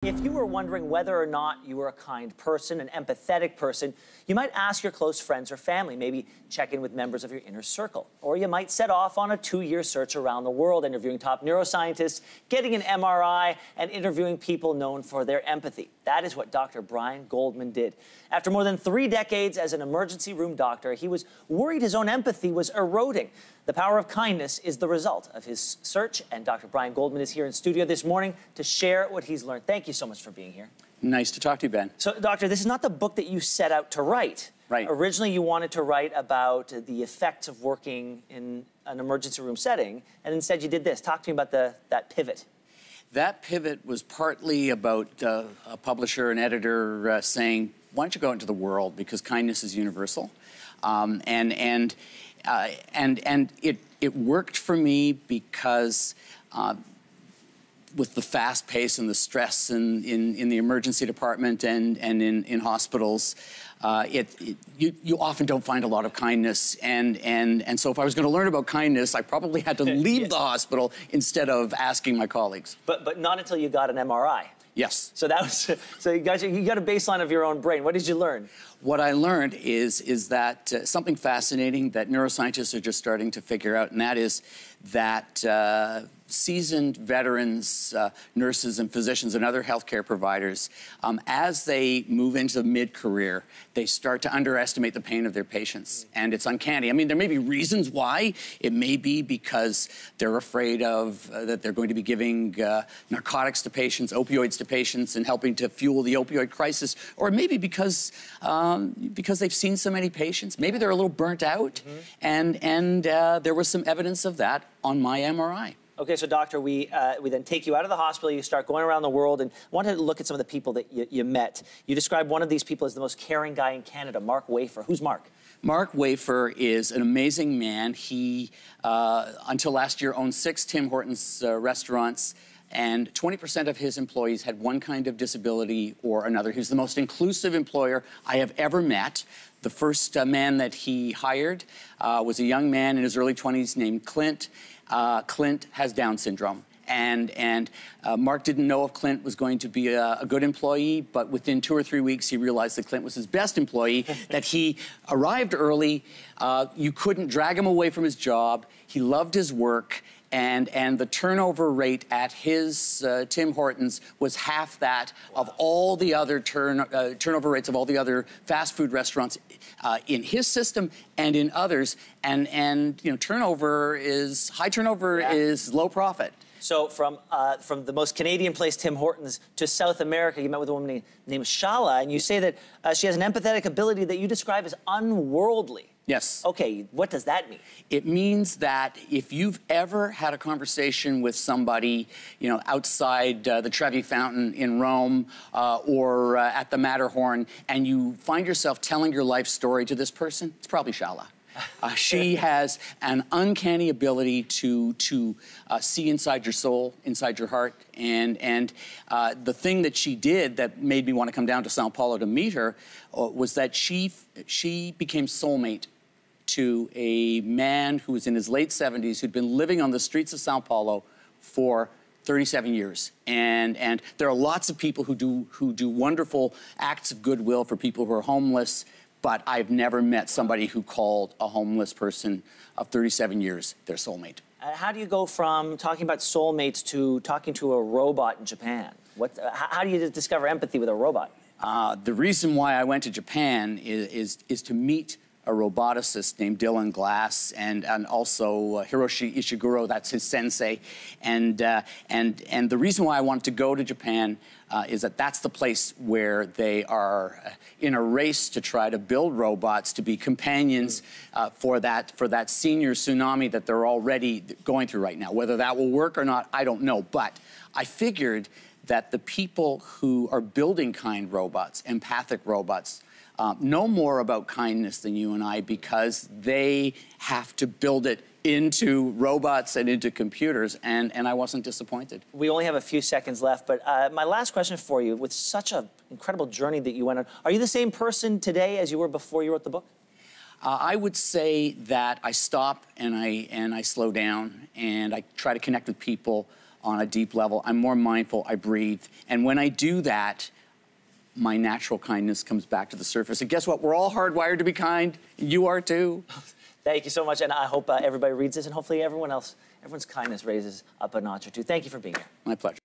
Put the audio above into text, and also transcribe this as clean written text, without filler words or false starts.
If you were wondering whether or not you were a kind person, an empathetic person, you might ask your close friends or family, maybe check in with members of your inner circle. Or you might set off on a 2-year search around the world, interviewing top neuroscientists, getting an MRI, and interviewing people known for their empathy. That is what Dr. Brian Goldman did. After more than 3 decades as an emergency room doctor, he was worried his own empathy was eroding. The power of kindness is the result of his search, and Dr. Brian Goldman is here in studio this morning to share what he's learned. Thank you so much for being here. Nice to talk to you, Ben. So, Doctor, this is not the book that you set out to write. Right. Originally, you wanted to write about the effects of working in an emergency room setting, and instead you did this. Talk to me about that pivot. That pivot was partly about a publisher and editor saying, why don't you go into the world, because kindness is universal. And it worked for me because with the fast pace and the stress in the emergency department and in hospitals, you often don't find a lot of kindness. And so if I was going to learn about kindness, I probably had to leave the hospital instead of asking my colleagues. But not until you got an MRI. Yes. So that was you got a baseline of your own brain. What did you learn? What I learned is that something fascinating that neuroscientists are just starting to figure out, and that is that seasoned veterans, nurses and physicians and other healthcare providers, as they move into mid-career, they start to underestimate the pain of their patients. And it's uncanny. I mean, there may be reasons why. It may be because they're afraid of that they're going to be giving narcotics to patients, opioids to patients, and helping to fuel the opioid crisis. Or maybe because they've seen so many patients. Maybe they're a little burnt out. And there was some evidence of that on my MRI. Okay, so doctor, we then take you out of the hospital, you start going around the world, and I wanted to look at some of the people that you met. You described one of these people as the most caring guy in Canada, Mark Wafer. Who's Mark? Mark Wafer is an amazing man. He, until last year, owned 6 Tim Hortons restaurants, and 20% of his employees had one kind of disability or another. He's the most inclusive employer I have ever met. The first man that he hired was a young man in his early 20s named Clint. Clint has Down syndrome. And Mark didn't know if Clint was going to be a good employee, but within 2 or 3 weeks, he realized that Clint was his best employee, that he arrived early, you couldn't drag him away from his job, he loved his work, and the turnover rate at his Tim Hortons was half that of all the other turnover rates of all the other fast food restaurants in his system and in others. And you know, high turnover is low profit. So from the most Canadian place, Tim Hortons, to South America, you met with a woman named Shala, and you say that she has an empathetic ability that you describe as unworldly. Yes. Okay, what does that mean? It means that if you've ever had a conversation with somebody, you know, outside the Trevi Fountain in Rome or at the Matterhorn, and you find yourself telling your life story to this person, it's probably Shala. She has an uncanny ability to see inside your soul, inside your heart, and the thing that she did that made me want to come down to Sao Paulo to meet her was that she became soulmate to a man who was in his late 70s who'd been living on the streets of Sao Paulo for 37 years. And there are lots of people who do wonderful acts of goodwill for people who are homeless, but I've never met somebody who called a homeless person of 37 years their soulmate. How do you go from talking about soulmates to talking to a robot in Japan? How do you discover empathy with a robot? The reason why I went to Japan is to meet a roboticist named Dylan Glass and also Hiroshi Ishiguro, that's his sensei. And the reason why I wanted to go to Japan is that that's the place where they are in a race to try to build robots to be companions for that senior tsunami that they're already going through right now. Whether that will work or not, I don't know. But I figured that the people who are building kind robots, empathic robots, know more about kindness than you and I, because they have to build it into robots and into computers, and I wasn't disappointed. We only have a few seconds left, but my last question for you, with such an incredible journey that you went on, are you the same person today as you were before you wrote the book? I would say that I stop and I slow down, and I try to connect with people on a deep level. I'm more mindful. I breathe. And when I do that, my natural kindness comes back to the surface. And guess what? We're all hardwired to be kind. You are too. Thank you so much, and I hope everybody reads this, and hopefully everyone's kindness raises up a notch or two. Thank you for being here. My pleasure.